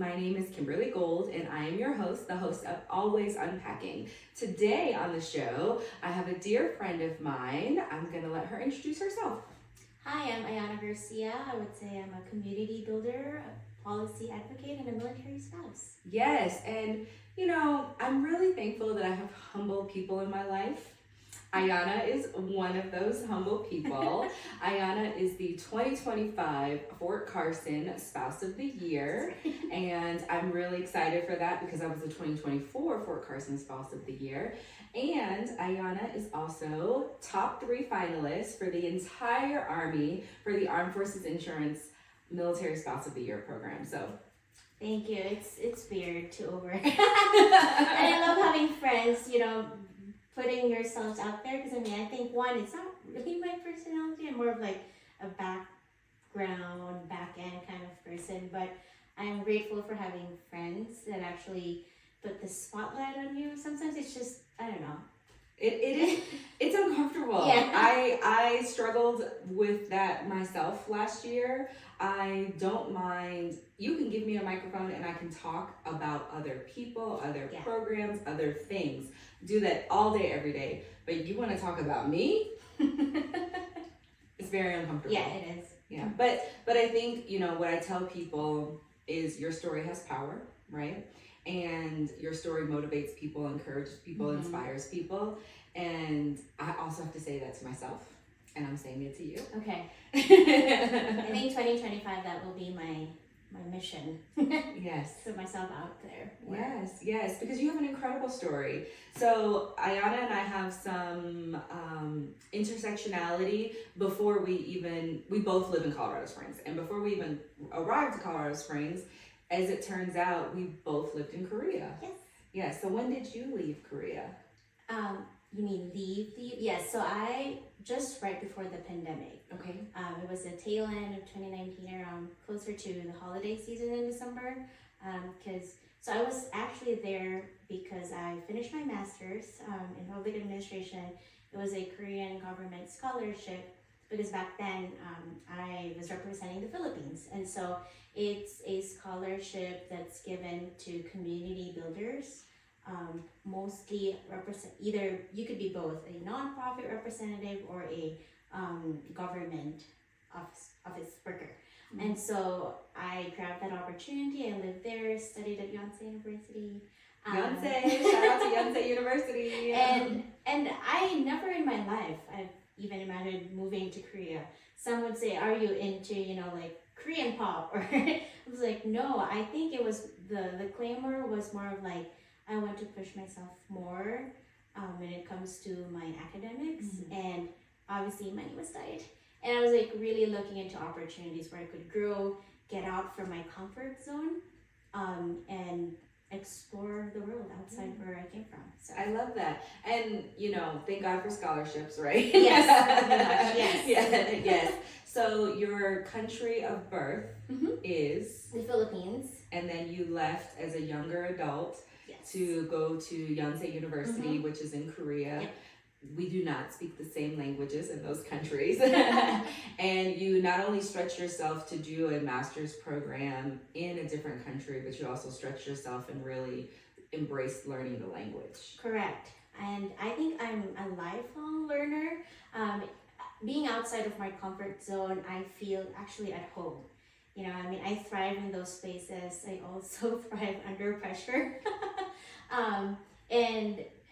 My name is Kimberly Gold, and I am your host, the host of Always Unpacking. Today on the show, I have a dear friend of mine. I'm going to let her introduce herself. Hi, I'm Ayana Garcia. I would say I'm a community builder, a policy advocate, and a military spouse. Yes, and I'm really thankful that I have humble people in my life. Ayana is one of those humble people. Ayana is the 2025 Fort Carson Spouse of the Year, and I'm really excited for that because I was the 2024 Fort Carson Spouse of the Year. And Ayana is also top 3 finalists for the entire Army for the Armed Forces Insurance Military Spouse of the Year program. So thank you. It's weird to over. And I love having friends, putting yourselves out there, because I think one, it's not really my personality. I'm more of like a background, back end kind of person, but I'm grateful for having friends that actually put the spotlight on you. Sometimes it's just, I don't know. It's uncomfortable. Yeah. I struggled with that myself last year. I don't mind. You can give me a microphone and I can talk about other people, other programs, other things. Do that all day, every day. But you want to talk about me? It's very uncomfortable. Yeah, it is. Yeah. But I think, what I tell people is your story has power, right? And your story motivates people, encourages people, inspires people. And I also have to say that to myself, and I'm saying it to you. Okay. I think 2025, that will be my mission. Yes. Put myself out there. Yes, because you have an incredible story. So Ayana and I have some intersectionality before we both live in Colorado Springs. And before we even arrived to Colorado Springs, as it turns out, we both lived in Korea. Yes. Yeah, so when did you leave Korea? You mean leave? Yes, so I just right before the pandemic. Okay. It was the tail end of 2019, around closer to the holiday season in December. So I was actually there because I finished my master's in public administration. It was a Korean government scholarship, because back then I was representing the Philippines. And so it's a scholarship that's given to community builders, mostly either you could be both a nonprofit representative or a government office worker. Mm-hmm. And so I grabbed that opportunity. I lived there, studied at Yonsei University. Yonsei, shout out to Yonsei University. And I never in my life I've even imagined moving to Korea. Some would say, are you into, like Korean pop? Or I was like, no, I think it was the clamor was more of like, I want to push myself more when it comes to my academics. Mm-hmm. And obviously money was tight. And I was like really looking into opportunities where I could grow, get out from my comfort zone, and explore the world outside where I came from. So I love that. And, thank God for scholarships, right? Yes. Yes. So your country of birth is? The Philippines. And then you left as a younger adult to go to Yonsei University, which is in Korea. Yep. We do not speak the same languages in those countries. And you not only stretch yourself to do a master's program in a different country, but you also stretch yourself and really embrace learning the language. Correct. And I think I'm a lifelong learner. Being outside of my comfort zone, I feel actually at home. I thrive in those spaces. I also thrive under pressure.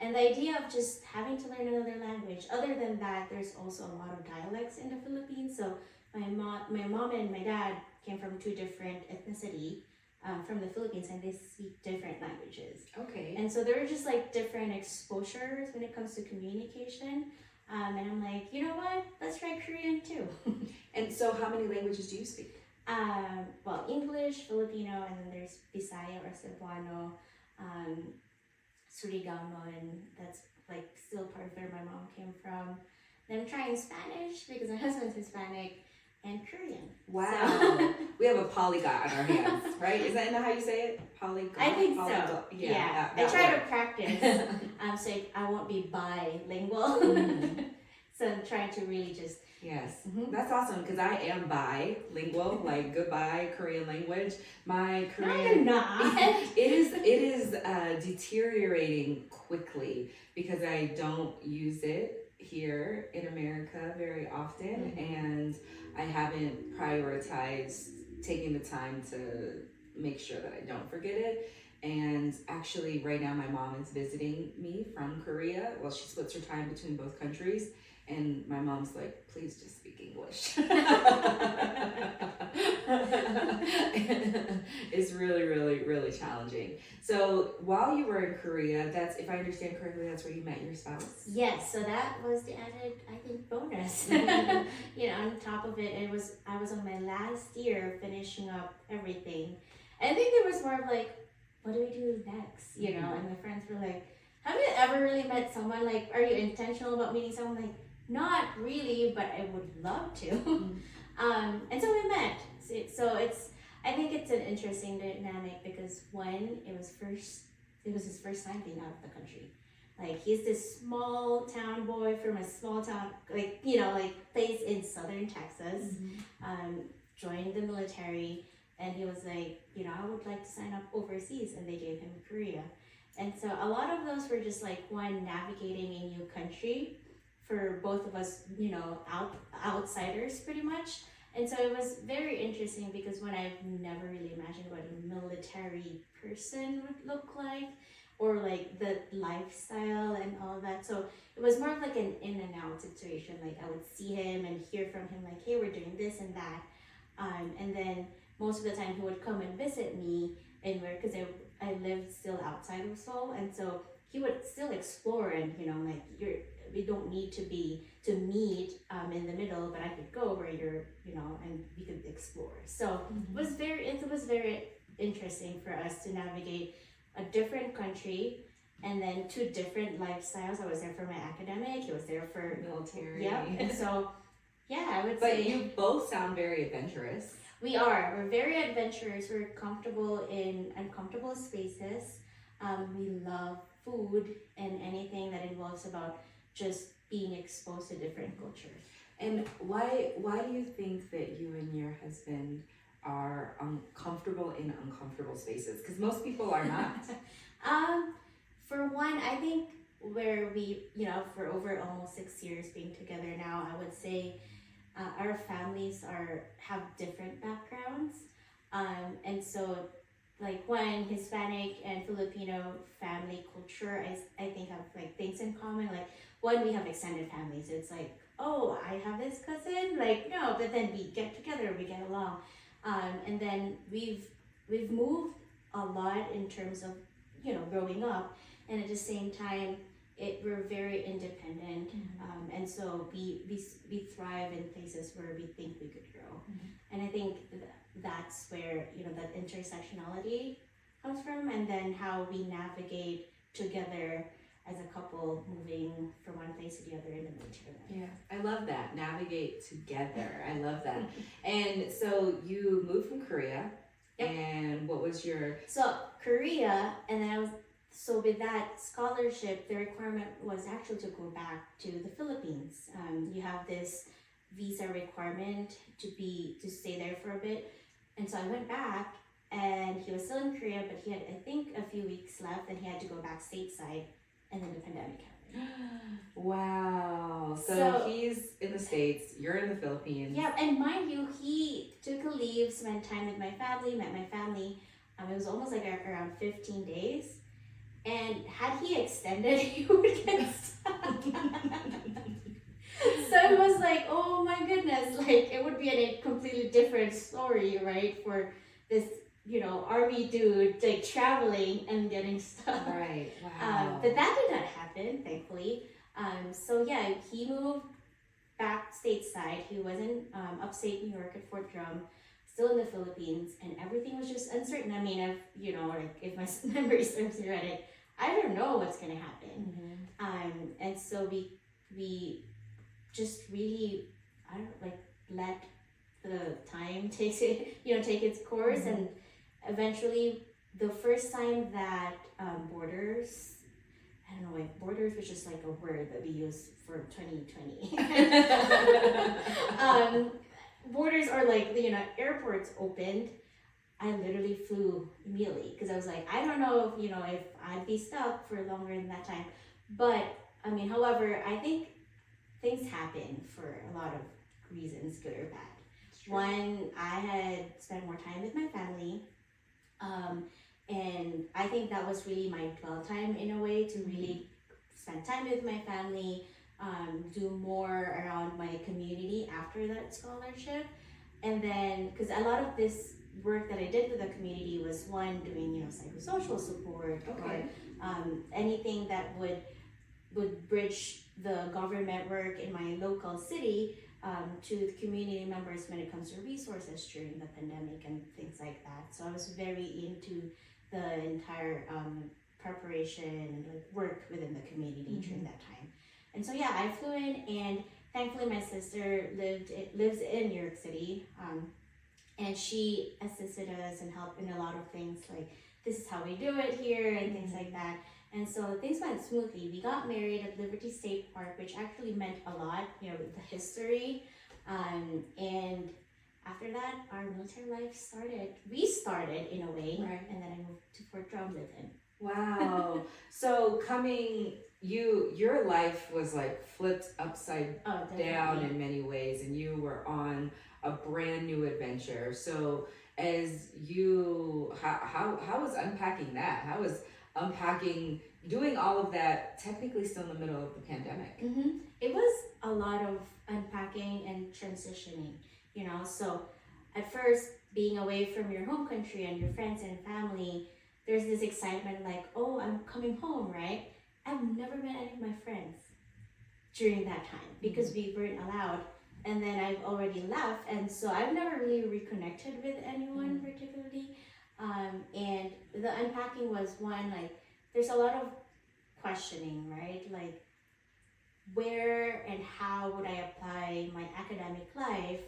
And the idea of just having to learn another language. Other than that, there's also a lot of dialects in the Philippines. So my mom and my dad came from 2 different ethnicity from the Philippines, and they speak different languages. Okay. And so there are just like different exposures when it comes to communication. And I'm like, you know what? Let's try Korean too. And so how many languages do you speak? Well, English, Filipino, and then there's Bisaya or Cebuano, Surigamo, and that's like still part of where my mom came from. Then I'm trying Spanish because my husband's Hispanic, and Korean. Wow. So. We have a polyglot on our hands, right? Is that how you say it? Polyglot? I think so. Yeah. That I try to practice so I won't be bilingual. So I'm trying to really just Yes, that's awesome because I am bilingual, like goodbye Korean language. My no, Korean, you're not. it is deteriorating quickly because I don't use it here in America very often, and I haven't prioritized taking the time to make sure that I don't forget it. And actually, right now, my mom is visiting me from Korea. Well, she splits her time between both countries. And my mom's like, please just speak English. It's really, really, really challenging. So while you were in Korea, that's, if I understand correctly, that's where you met your spouse? Yes, so that was the added, I think, bonus. On top of it, I was on my last year finishing up everything. I think there was more of like, what do we do next? And my friends were like, have you ever really met someone? Like, are you intentional about meeting someone? Like, not really, but I would love to. And so we met. I think it's an interesting dynamic because it was his first time being out of the country. Like, he's this small town boy from a small town, place in southern Texas, joined the military, and he was like, I would like to sign up overseas, and they gave him Korea. And so a lot of those were just like navigating a new country for both of us, outsiders pretty much. And so it was very interesting because I've never really imagined what a military person would look like, or like the lifestyle and all of that. So it was more of like an in and out situation. Like, I would see him and hear from him like, hey, we're doing this and that. And then most of the time he would come and visit me because I lived still outside of Seoul. And so he would still explore and, we don't need to meet in the middle, but I could go where you're, and we could explore. So it was very interesting for us to navigate a different country and then two different lifestyles. I was there for my academic, he was there for military. Yeah, and so I would But say. you both sound very adventurous. We're very adventurous. We're comfortable in uncomfortable spaces. We love food and anything that involves about just being exposed to different cultures. And why do you think that you and your husband are comfortable in uncomfortable spaces? Because most people are not. For one, I think where we, for over almost 6 years being together now, I would say our families have different backgrounds. And so, like, one Hispanic and Filipino family culture, I think have like things in common. Like, one, we have extended families. It's like, oh, I have this cousin. Like, no, but then we get together, we get along. And then we've moved a lot in terms of, growing up, and at the same time, we're very independent, and so we thrive in places where we think we could grow. And I think that's where that intersectionality comes from, and then how we navigate together as a couple, moving from one place to the other in the military. Yeah, I love that. Navigate together. I love that. And so you moved from Korea. Yep. And what was your... So Korea, and then so with that scholarship, the requirement was actually to go back to the Philippines. You have this visa requirement to stay there for a bit. And so I went back, and he was still in Korea, but he had, I think, a few weeks left, and he had to go back stateside, and then the pandemic happened. Wow. So he's in the States, you're in the Philippines. Yeah, and mind you, he took a leave, spent time with my family, met my family. It was almost like around 15 days. And had he extended, he would get stuck. So it was like, oh my goodness, like it would be a completely different story, right? For this, army dude, like traveling and getting stuck. Right, wow. But that did not happen, thankfully. So yeah, he moved back stateside. He was in upstate New York at Fort Drum, still in the Philippines, and everything was just uncertain. I mean, if my memory serves me right, I don't know what's gonna happen. And so we just really, let the time take its course, and eventually the first time that borders I don't know, like borders, which is like a word that we use for 2020. Borders or like, airports opened, I literally flew immediately because I was like, I don't know if I'd be stuck for longer than that time. But I mean, however, I think things happen for a lot of reasons, good or bad. One, I had spent more time with my family. And I think that was really my dwell time in a way to really spend time with my family, do more around my community after that scholarship. And then, because a lot of this work that I did with the community was one, doing, psychosocial support or anything that would bridge the government work in my local city to the community members when it comes to resources during the pandemic and things like that. So I was very into the entire preparation and like work within the community during that time. And so yeah, I flew in, and thankfully my sister lives in New York City, and she assisted us and helped in a lot of things, like this is how we do it here and things like that. And so things went smoothly. We got married at Liberty State Park, which actually meant a lot, with the history. And after that, our military life started. We started in a way, and then I moved to Fort Drum with him. Wow. So your life was like flipped upside down in many ways, and you were on a brand new adventure. So as you, how was unpacking that? How was unpacking, doing all of that, technically still in the middle of the pandemic? It was a lot of unpacking and transitioning, so at first, being away from your home country and your friends and family, there's this excitement like, oh, I'm coming home, right? I've never met any of my friends during that time because we weren't allowed, and then I've already left, and so I've never really reconnected with anyone particularly. And the unpacking was one, like, there's a lot of questioning, right? Like, where and how would I apply my academic life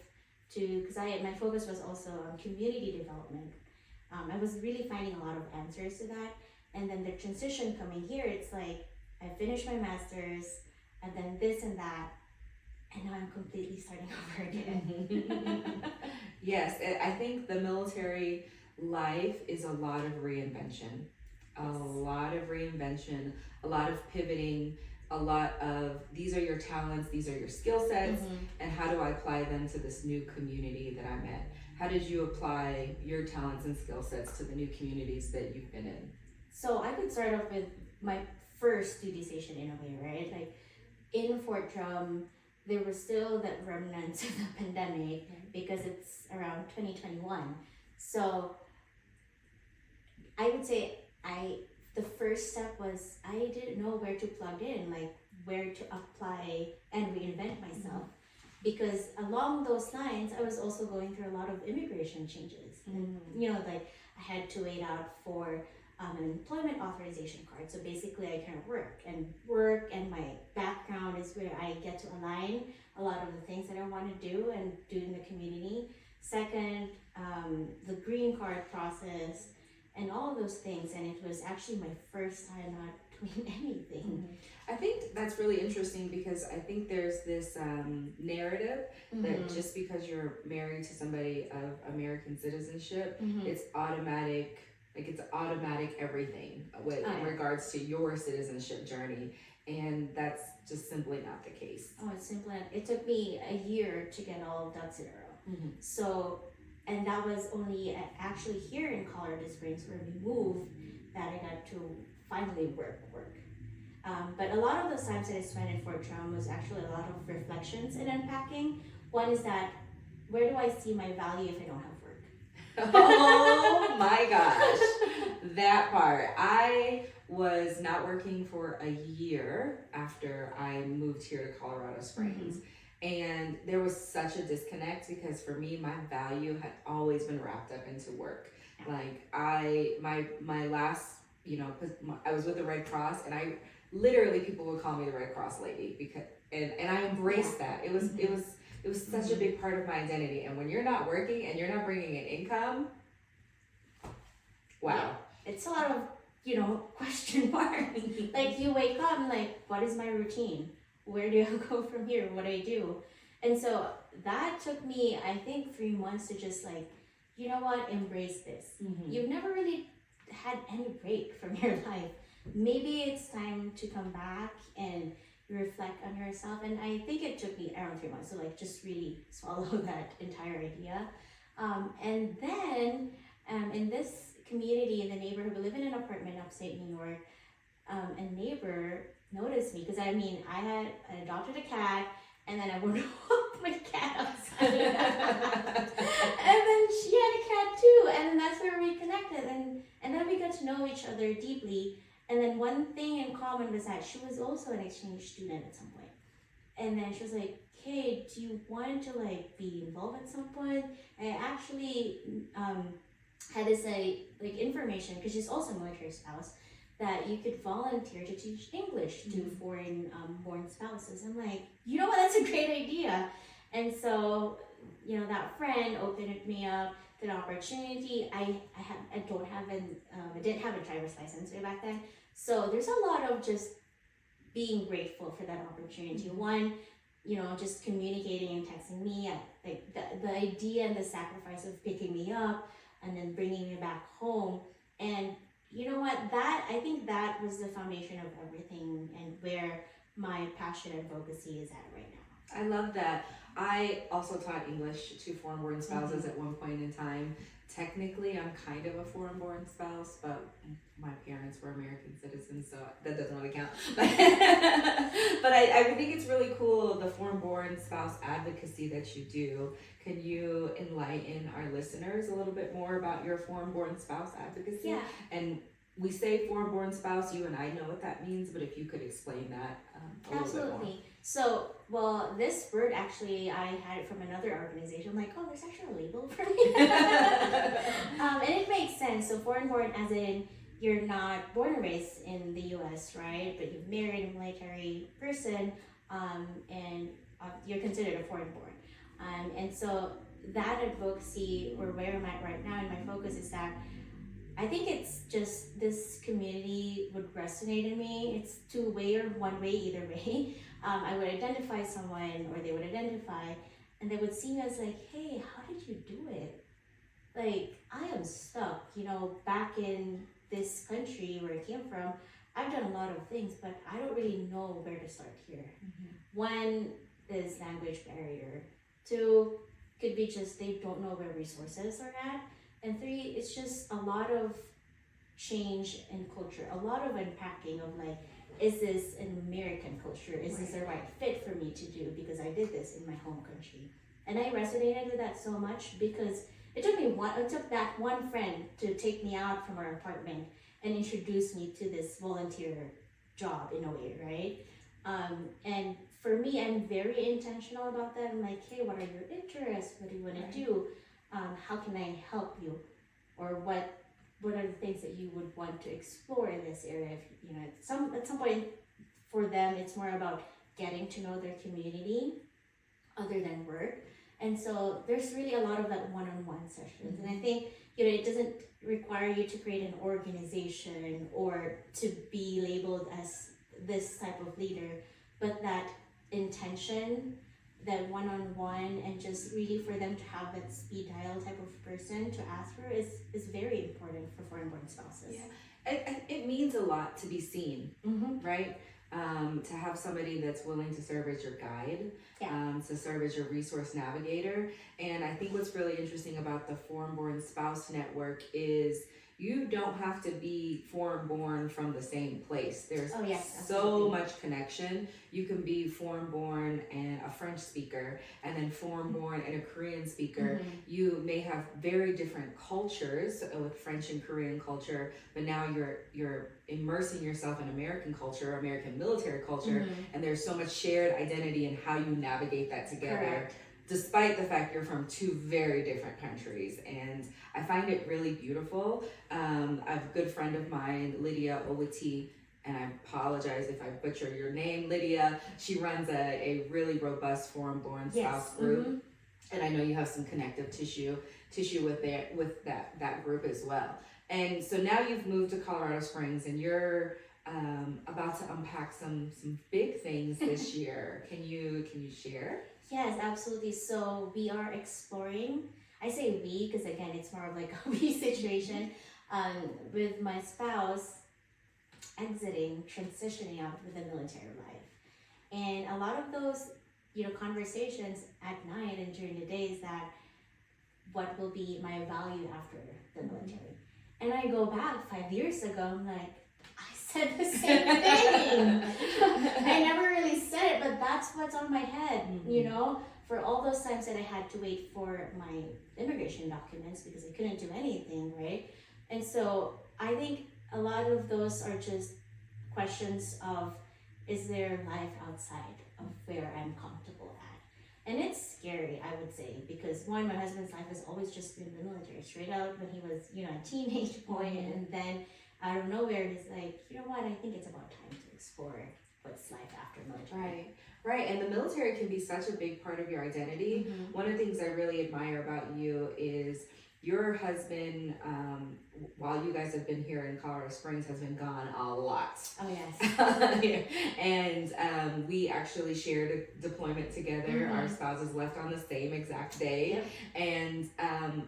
to, because my focus was also on community development. I was really finding a lot of answers to that. And then the transition coming here, it's like, I finished my master's, and then this and that, and now I'm completely starting over again. Yes, I think the military life is a lot of reinvention, a lot of pivoting, a lot of, these are your talents, these are your skill sets, and how do I apply them to this new community that I'm in? How did you apply your talents and skill sets to the new communities that you've been in? So I could start off with my first duty station in a way, right? Like in Fort Drum, there was still that remnants of the pandemic because it's around 2021. So I would say the first step was I didn't know where to plug in, like where to apply and reinvent myself. Because along those lines, I was also going through a lot of immigration changes. And, like I had to wait out for an employment authorization card. So basically I can work, and my background is where I get to align a lot of the things that I want to do and do in the community. Second, the green card process and all of those things. And it was actually my first time not doing anything. I think that's really interesting because I think there's this narrative that just because you're married to somebody of American citizenship, it's automatic, like it's automatic everything in regards to your citizenship journey. And that's just simply not the case. Oh, it's simply, it took me a year to get all ducks in a row. So, and that was only actually here in Colorado Springs where we moved that I got to finally work. But a lot of those times that I spent in Fort Drum was actually a lot of reflections and unpacking. One is that, where do I see my value if I don't have work? Oh my gosh, that part. I was not working for a year after I moved here to Colorado Springs. And there was such a disconnect because for me, my value had always been wrapped up into work. Like my last, I was with the Red Cross, and I literally, people would call me the Red Cross lady because, and I embraced that. It was such a big part of my identity. And when you're not working and you're not bringing in income, wow. Yeah. It's a lot of question mark. Like you wake up and like, what is my routine? Where do I go from here? What do I do? And so that took me, I think, 3 months to just like, you know what, embrace this. You've never really had any break from your life. Maybe it's time to come back and reflect on yourself. And I think it took me around 3 months to like just really swallow that entire idea. And then in this community in the neighborhood, we live in an apartment upstate New York. A neighbor noticed me because I adopted a cat, and then I would walk my cat outside. And then she had a cat too, and then that's where we connected, and then we got to know each other deeply. And then one thing in common was that she was also an exchange student at some point. And then she was like, "Hey, do you want to like be involved at some point?" And I actually had this like information because she's also a military spouse, that you could volunteer to teach English to foreign born spouses. I'm like, you know what, that's a great idea. And so, that friend opened me up to the opportunity. I didn't have a driver's license way back then. So there's a lot of just being grateful for that opportunity. One, just communicating and texting me, like the idea and the sacrifice of picking me up and then bringing me back home. And you know what, I think that was the foundation of everything and where my passion and advocacy is at right now. I love that. I also taught English to foreign-born spouses at one point in time. Technically, I'm kind of a foreign-born spouse, but my parents were American citizens, so that doesn't really count. But I think it's really cool, the foreign-born spouse advocacy that you do. Can you enlighten our listeners a little bit more about your foreign-born spouse advocacy? Yeah. And we say foreign-born spouse, you and I know what that means, but if you could explain that a little bit more. Absolutely. So, well, this word actually, I had it from another organization. I'm like, oh, there's actually a label for me. And it makes sense. So foreign-born as in you're not born and raised in the U.S., right? But you've married a military person, and you're considered a foreign-born. And so that advocacy, or where I'm at right now, and my focus is that I think it's just this community would resonate in me. It's two-way or one-way, either way. I would identify someone, or they would identify, and they would see me as like, hey, how did you do it? Like, I am stuck, back in this country where I came from. I've done a lot of things, but I don't really know where to start here. One is language barrier. Two, could be just they don't know where resources are at. And three, it's just a lot of change in culture, a lot of unpacking of like, is this an American culture? Is this the right fit for me to do? Because I did this in my home country. And I resonated with that so much because it took that one friend to take me out from our apartment and introduce me to this volunteer job in a way, right? And for me, I'm very intentional about that. I'm like, hey, what are your interests? What do you want to do? How can I help you? Or what are the things that you would want to explore in this area? At some point for them, it's more about getting to know their community other than work. And so there's really a lot of that one-on-one sessions. And I think, it doesn't require you to create an organization or to be labeled as this type of leader, but that intention, that one-on-one, and just really for them to have that speed dial type of person to ask for is very important for foreign-born spouses. Yeah, it means a lot to be seen, right? To have somebody that's willing to serve as your guide, to serve as your resource navigator. And I think what's really interesting about the Foreign-Born Spouse Network is you don't have to be foreign-born from the same place. There's so much connection. You can be foreign-born and a French speaker, and then foreign-born and a Korean speaker. You may have very different cultures with French and Korean culture, but now you're immersing yourself in American culture, American military culture, and there's so much shared identity in how you navigate that together. Correct. Despite the fact you're from two very different countries. And I find it really beautiful. I have a good friend of mine, Lydia Owati, and I apologize if I butcher your name, Lydia. She runs a really robust foreign-born spouse group. And I know you have some connective tissue with that group as well. And so now you've moved to Colorado Springs, and you're about to unpack some big things this year. Can you share? Yes, absolutely. So we are exploring. I say we because again, it's more of like a we situation. With my spouse exiting, transitioning out with the military life, and a lot of those, conversations at night and during the day is that what will be my value after the military. And I go back 5 years ago, I'm like, I said the same thing. I never really said it, but that's what's on my head, for all those times that I had to wait for my immigration documents because I couldn't do anything, right? And so I think a lot of those are just questions of, is there life outside of where I'm comfortable at? And it's scary, I would say, because one, my husband's life has always just been the military, straight out when he was, a teenage boy, and then out of nowhere, he's like, you know what, I think it's about time to explore what's life after military. Right. And the military can be such a big part of your identity. One of the things I really admire about you is your husband, while you guys have been here in Colorado Springs, has been gone a lot. Oh, yes. And we actually shared a deployment together. Our spouses left on the same exact day. Yep. And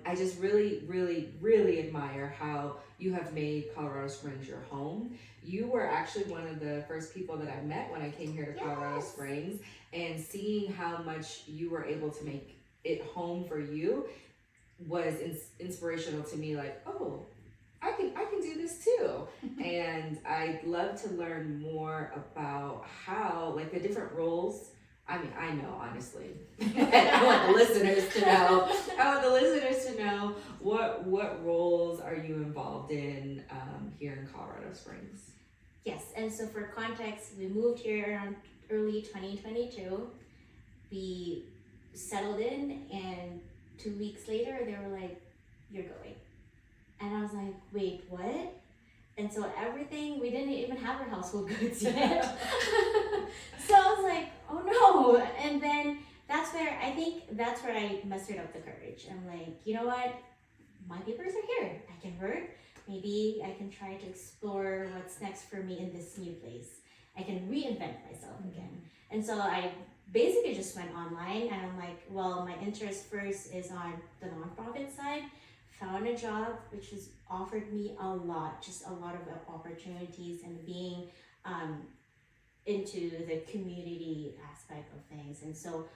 I just really, really, really admire how you have made Colorado Springs your home. You were actually one of the first people that I met when I came here to Colorado Springs, and seeing how much you were able to make it home for you was inspirational to me. Like, oh, I can do this too. And I'd love to learn more about how, like, the different roles. I mean, I know, honestly. I want the listeners to know what roles are you involved in here in Colorado Springs? Yes, and so for context, we moved here around early 2022. We settled in, and 2 weeks later, they were like, you're going. And I was like, wait, what? And so everything, we didn't even have our household goods yet. So I was like, oh no. And then that's where I mustered up the courage. I'm like, you know what? My papers are here. I can work. Maybe I can try to explore what's next for me in this new place. I can reinvent myself again. And so I basically just went online, and I'm like, well, my interest first is on the nonprofit side. Found a job which has offered me a lot of opportunities, and being into the community aspect of things. And so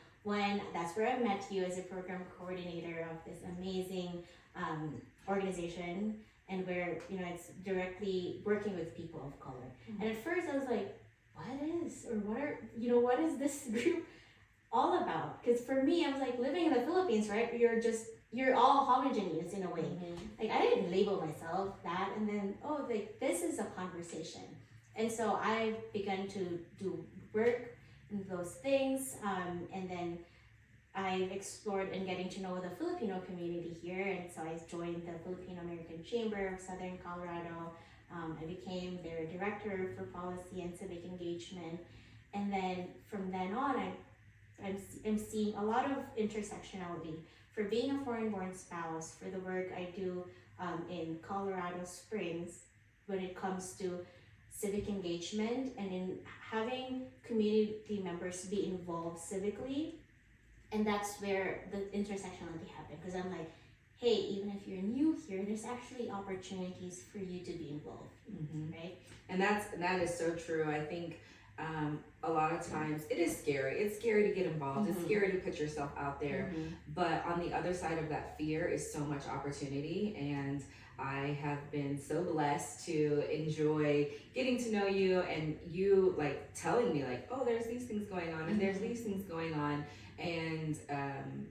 that's where I met you as a program coordinator of this amazing organization, and where it's directly working with people of color. And at first I was like, what is this group all about? Because for me, I was like, living in the Philippines, right? You're all homogeneous in a way. Like, I didn't label myself that, and then this is a conversation. And so I've begun to do work in those things, and then I've explored in getting to know the Filipino community here, and so I joined the Filipino American Chamber of Southern Colorado. I became their director for policy and civic engagement, and then from then on, I'm seeing a lot of intersectionality for being a foreign-born spouse, for the work I do in Colorado Springs when it comes to civic engagement, and in having community members be involved civically. And that's where the intersectionality happened, because I'm like, hey, even if you're new here, there's actually opportunities for you to be involved, right? And that is so true. I think a lot of times it is scary. It's scary to get involved. It's scary to put yourself out there. But on the other side of that fear is so much opportunity. And I have been so blessed to enjoy getting to know you, and you like telling me like, oh, there's these things going on, and there's these things going on. And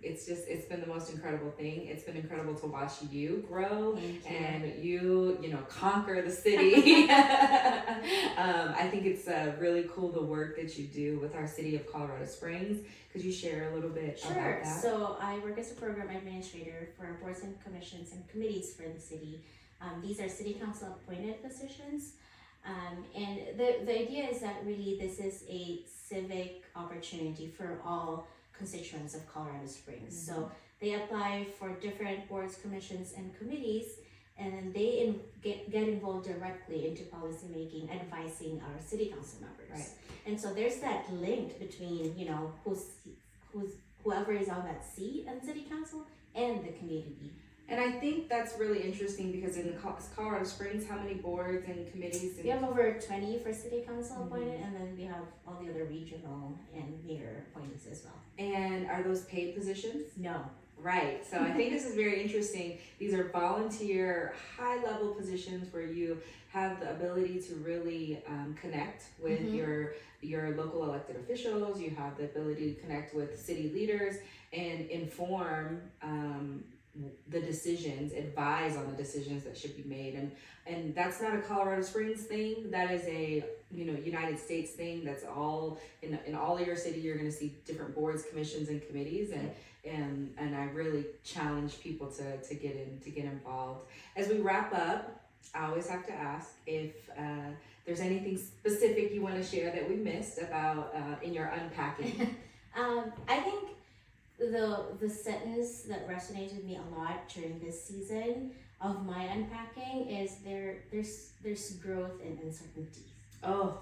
it's been the most incredible thing. It's been incredible to watch you grow and you conquer the city. I think it's really cool, the work that you do with our city of Colorado Springs. Could you share a little bit about that? So I work as a program administrator for boards and commissions and committees for the city. These are city council appointed positions. And the idea is that really this is a civic opportunity for all constituents of Colorado Springs. So they apply for different boards, commissions, and committees, and then they get involved directly into policy making, advising our city council members. Right. And so there's that link between, you know, whoever is on that seat in city council and the community. And I think that's really interesting because in Colorado Springs, how many boards and committees? We have over 20 for city council appointed, and then we have all the other regional and mayor appointees as well. And are those paid positions? No. Right. So I think this is very interesting. These are volunteer, high-level positions where you have the ability to really connect with your local elected officials. You have the ability to connect with city leaders and inform the decisions, advise on the decisions that should be made, and that's not a Colorado Springs thing. That is a United States thing. That's all in all of your city. You're going to see different boards, commissions, and committees, and I really challenge people to get involved. As we wrap up, I always have to ask if there's anything specific you want to share that we missed about in your unpacking. I think the sentence that resonates with me a lot during this season of my unpacking is there's growth in uncertainties. Oh,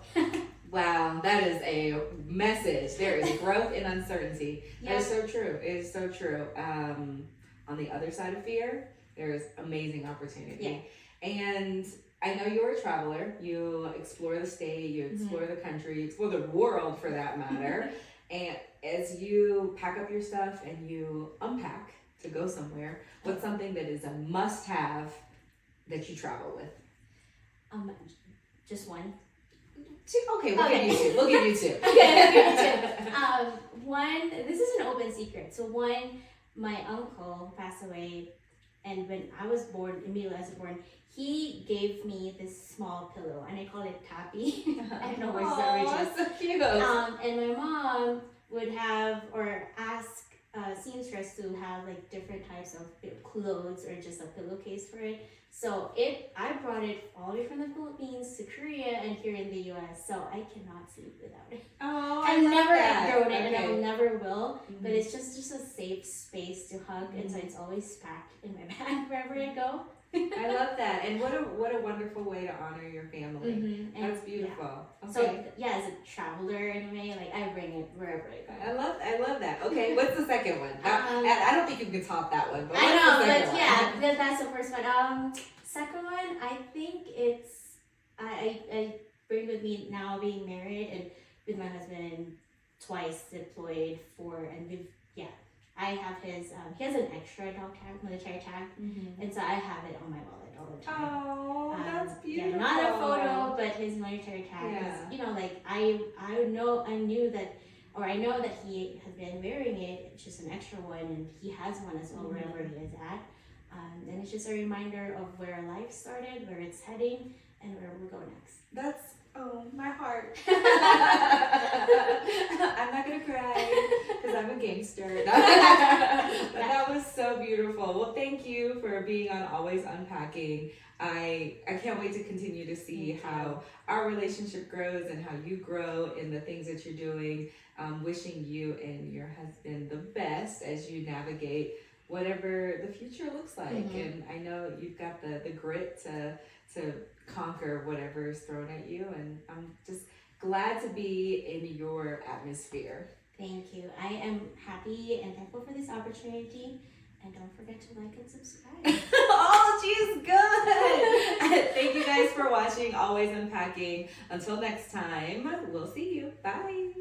wow, that is a message. There is growth in uncertainty. That is so true. It is so true. On the other side of fear, there is amazing opportunity. Yeah. And I know you're a traveler. You explore the state, you explore the country, you explore the world for that matter. And as you pack up your stuff and you unpack to go somewhere, what's something that is a must-have that you travel with? Just one. Two? Okay, we'll give you two. We'll give you two. Okay, we'll give you two. One, this is an open secret. So one, my uncle passed away, and when I was born, immediately as I was born, he gave me this small pillow, and I call it Tappy. I don't know where it's origin. That's so cute. And my mom would have or ask seamstress to have like different types of clothes or just a pillowcase for it. So I brought it all the way from the Philippines to Korea and here in the US. So I cannot sleep without it. Oh, I've never that. outgrown it, and I will never will. But it's just a safe space to hug, and so it's always packed in my bag wherever I go. I love that, and what a wonderful way to honor your family. That's beautiful. Yeah. Okay. So as a traveler anyway, like I bring it wherever I go. I love that. Okay, what's the second one? I don't think you can top that one. But I know, the but one? yeah, that's the first one. Second one, I think it's I bring with me now being married and with my husband twice deployed I have his he has an extra dog tag, military tag, and so I have it on my wallet all the time. Oh, that's beautiful. Yeah, not a photo, but his military tag. Yeah. You know, like I know that he has been wearing it. It's just an extra one, and he has one as well wherever he is at. And it's just a reminder of where life started, where it's heading, and where we'll go next. That's my heart. I'm not gonna cry because I'm a gangster. But that was so beautiful. Well, thank you for being on Always Unpacking. I can't wait to continue to see how our relationship grows and how you grow in the things that you're doing. Wishing you and your husband the best as you navigate whatever the future looks like. And I know you've got the grit to conquer whatever is thrown at you, and I'm just glad to be in your atmosphere. Thank you. I am happy and thankful for this opportunity, and don't forget to like and subscribe. Oh, she's good. Thank you guys for watching Always Unpacking. Until next time, we'll see you. Bye.